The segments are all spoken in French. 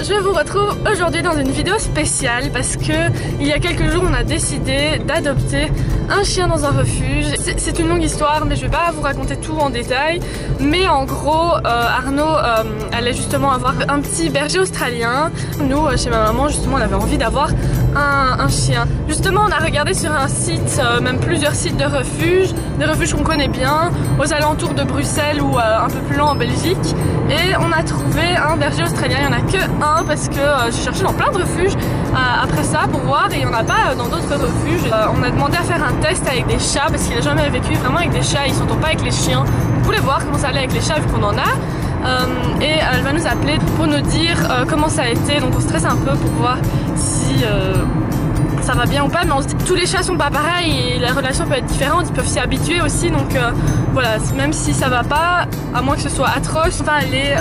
Je vous retrouve aujourd'hui dans une vidéo spéciale parce que il y a quelques jours on a décidé d'adopter un chien dans un refuge. C'est une longue histoire mais je vais pas vous raconter tout en détail. Mais en gros Arnaud allait justement avoir un petit berger australien. Nous chez ma maman justement on avait envie d'avoir un chien. Justement on a regardé sur un site, même plusieurs sites de refuges, des refuges qu'on connaît bien, aux alentours de Bruxelles ou un peu plus loin en Belgique. Et on a trouvé un berger australien, il n'y en a que un parce que j'ai cherché dans plein de refuges après ça pour voir et il n'y en a pas dans d'autres refuges. On a demandé à faire un test avec des chats parce qu'il n'a jamais vécu vraiment avec des chats, il ne s'entend pas avec les chiens. On voulait voir comment ça allait avec les chats vu qu'on en a. Et elle va nous appeler pour nous dire comment ça a été, donc on stresse un peu pour voir si ça va bien ou pas, mais on se dit tous les chats sont pas pareils et la relation peut être différente, ils peuvent s'y habituer aussi, donc voilà, même si ça va pas, à moins que ce soit atroce, on va aller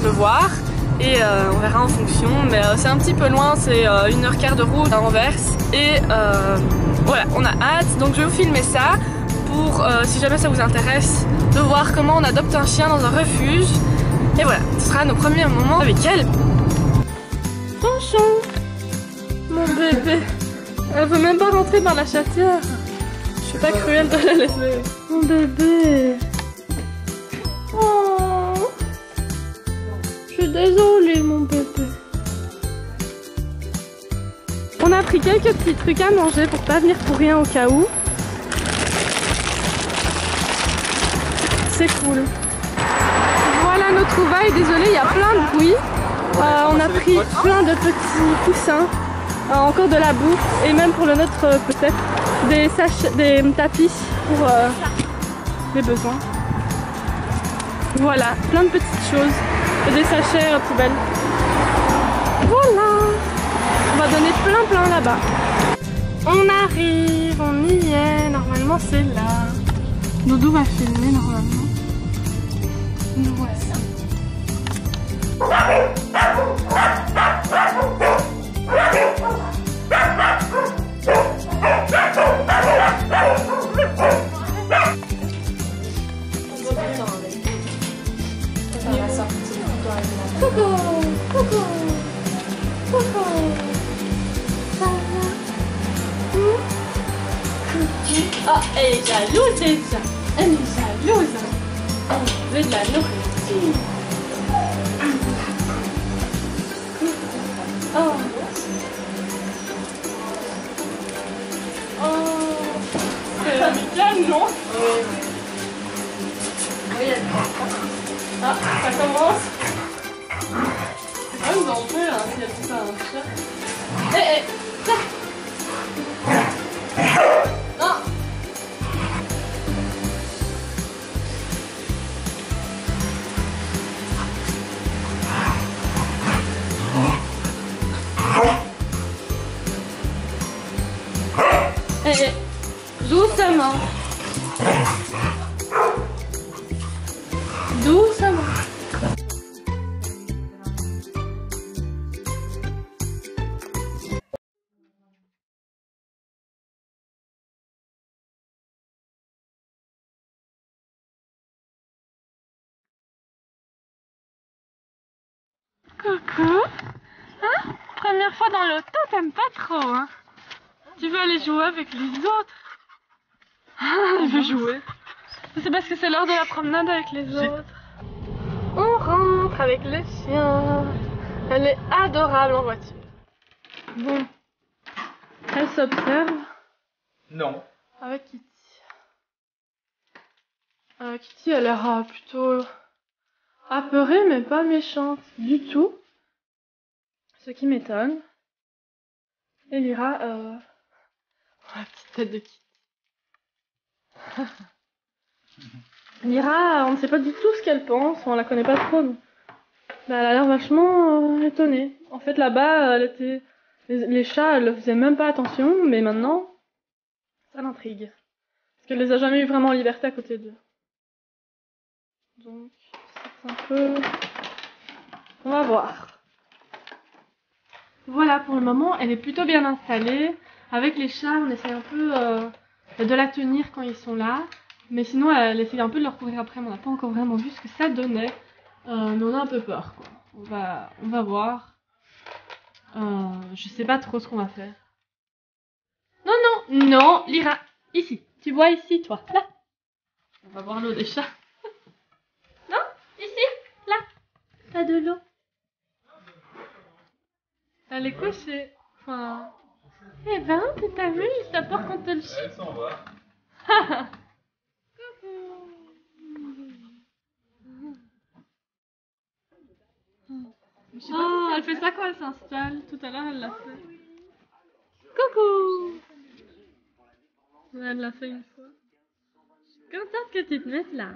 le voir et on verra en fonction, mais c'est un petit peu loin, c'est 1h15 de route à Anvers et voilà, on a hâte, donc je vais vous filmer ça pour, si jamais ça vous intéresse, de voir comment on adopte un chien dans un refuge. Et voilà, ce sera nos premiers moments avec elle. Bonjour, mon bébé. Elle veut même pas rentrer dans la chatière. Je suis pas cruelle de la laisser. Mon bébé. Oh. Je suis désolée, mon bébé. On a pris quelques petits trucs à manger pour pas venir pour rien au cas où. C'est cool. Voilà nos trouvailles, désolé, il y a plein de bruit. On a pris plein de petits coussins, encore de la bouffe et même pour le nôtre peut-être des tapis pour les besoins. Voilà, plein de petites choses et des sachets poubelles. Voilà, on va donner plein là-bas. On arrive, on y est, normalement c'est là. Doudou va filmer normalement. Nous voici. Coucou, coucou, coucou. Ça va? Oh, elle est jalouse déjà. Elle est jalouse. Elle veut de la nourriture. Oh. Oh. C'est amical, non? Oui. Ah, ça commence. Ah, vous en faites, hein, s'il y a tout ça, un chat. Eh, ça. Non. Eh, doucement. Doucement. Coucou. Hein? Première fois dans l'auto, t'aimes pas trop, hein? Tu veux aller jouer avec les autres? Ah, elle veut jouer. C'est parce que c'est l'heure de la promenade avec les autres. On rentre avec les chiens. Elle est adorable en voiture. Bon. Elle s'observe. Non. Avec Kitty. Kitty, elle a l'air plutôt apeurée, mais pas méchante du tout. Ce qui m'étonne. Et Lyra, la petite tête de Kitty. Lyra, on ne sait pas du tout ce qu'elle pense, on la connaît pas trop. Donc. Bah, elle a l'air vachement étonnée. En fait, là-bas, elle était... les chats, elle ne faisaient même pas attention, mais maintenant, ça l'intrigue. Parce qu'elle les a jamais eu vraiment en liberté à côté d'eux. Donc, c'est un peu... On va voir. Voilà, pour le moment, elle est plutôt bien installée. Avec les chats, on essaie un peu de la tenir quand ils sont là. Mais sinon, elle essaie un peu de leur courir après. Mais on n'a pas encore vraiment vu ce que ça donnait. Mais on a un peu peur, quoi. On va voir. Je sais pas trop ce qu'on va faire. Non, non, non, Lyra, ici. Tu vois ici, toi, là. On va boire l'eau des chats. Non, ici, là. Pas de l'eau. Elle est couchée. Enfin... Eh ben, t'as vu, ça porte quand elle chie. Elle s'en va. Oh, elle fait ça quand elle s'installe. Tout à l'heure, elle l'a fait. Coucou! Elle l'a fait une fois. Je suis contente que tu te mettes là.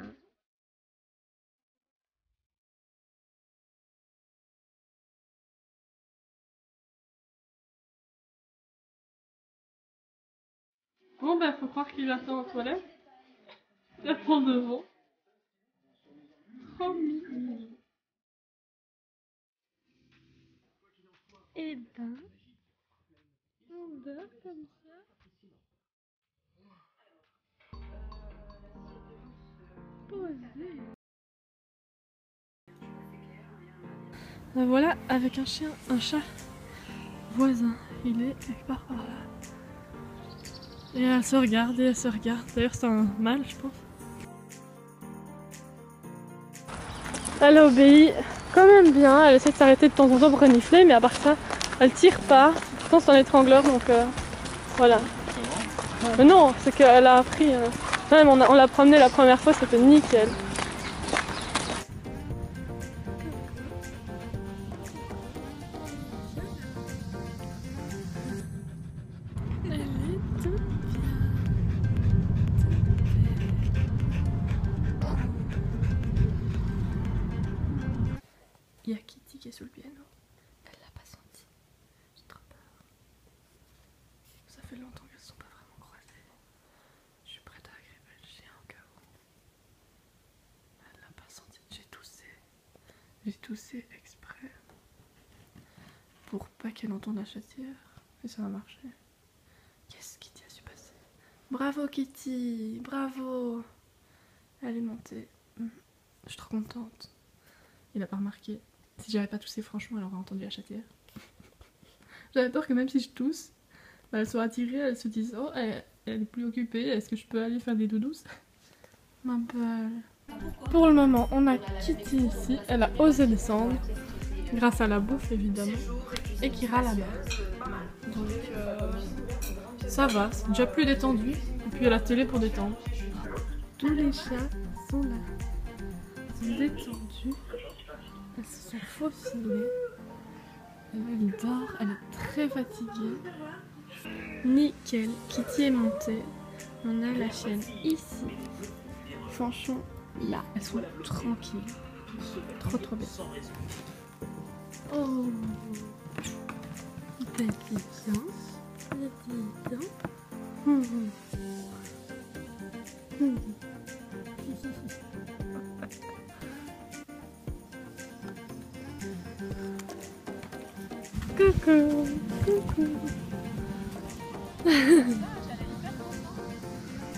Bon, ben, faut croire qu'il attend aux toilettes. Il attend devant. Trop mignon. Eh ben, on dort comme ça. Posé. La voilà avec un chien, un chat voisin. Il est quelque part par là. Et elle se regarde et elle se regarde. D'ailleurs, c'est un mâle, je pense. Elle obéit quand même bien. Elle essaie de s'arrêter de temps en temps pour renifler, mais à part ça, elle tire pas. Pourtant, c'est un étrangleur, donc voilà. Mais non, c'est qu'elle a appris. Même on l'a promenée la première fois, c'était nickel. Il y a Kitty qui est sous le piano. Elle l'a pas senti. J'ai trop peur. Ça fait longtemps qu'elles ne sont pas vraiment croisées. Je suis prête à agripper le chien au cas où. Elle l'a pas senti. J'ai toussé. J'ai toussé exprès. Pour pas qu'elle entende la chatière. Et ça a marché. Yes, Kitty a su passer. Bravo Kitty. Bravo. Elle est montée. Je suis trop contente. Il a pas remarqué. Si j'avais pas toussé, franchement, elle aurait entendu la chatière. J'avais peur que même si je tousse, bah, elle soit attirée, elle se dise oh, elle est plus occupée, est-ce que je peux aller faire des doudous? Ma belle. Pour le moment, on a Kitty ici. Elle a osé descendre, grâce à la bouffe évidemment, et Kira là-bas. Donc ça va, c'est déjà plus détendu. Et puis il y a la télé pour détendre. Tous les chats sont là. Ils sont détendus. Elles se sont faufilées. Elle dort, elle est très fatiguée. Nickel, Kitty est montée. On a la chienne ici. Franchement, là, elles sont tranquilles. Trop trop bien. Oh, petit bien. Petit bien. Coucou, coucou.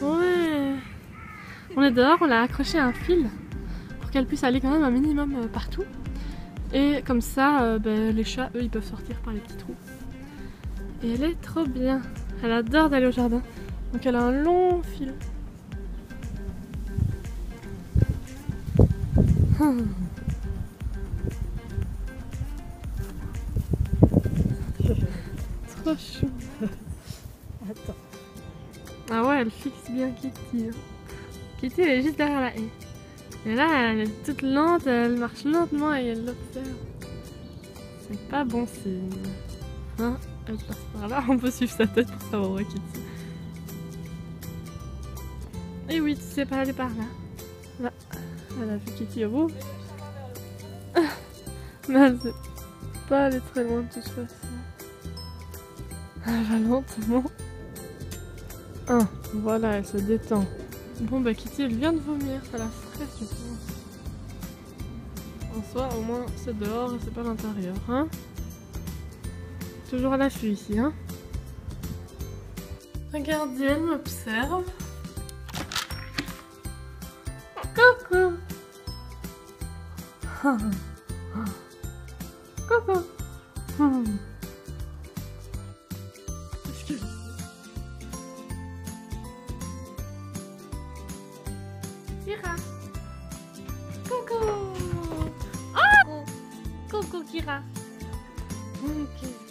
Ouais. On est dehors, on l'a accroché à un fil pour qu'elle puisse aller quand même un minimum partout. Et comme ça, les chats, eux, ils peuvent sortir par les petits trous. Et elle est trop bien. Elle adore d'aller au jardin. Donc elle a un long fil. Trop chou. Attends. Ah ouais, elle fixe bien Kitty. Kitty, elle est juste derrière la haie. Et là, elle est toute lente, elle marche lentement et elle l'observe. C'est pas bon signe. Hein? Elle passe par là, on peut suivre sa tête pour savoir où est Kitty. Et oui, tu sais pas aller par là. Là, elle a vu Kitty au bout. Mais elle sait pas aller très loin de toute façon. Elle va lentement. Ah, voilà, elle se détend. Bon bah Kitty, elle vient de vomir, ça la stresse je pense. En soi, au moins c'est dehors et c'est pas l'intérieur, hein. Toujours à l'affût ici, hein. Regardez, elle m'observe. Coucou. Coucou. Kira. Ok.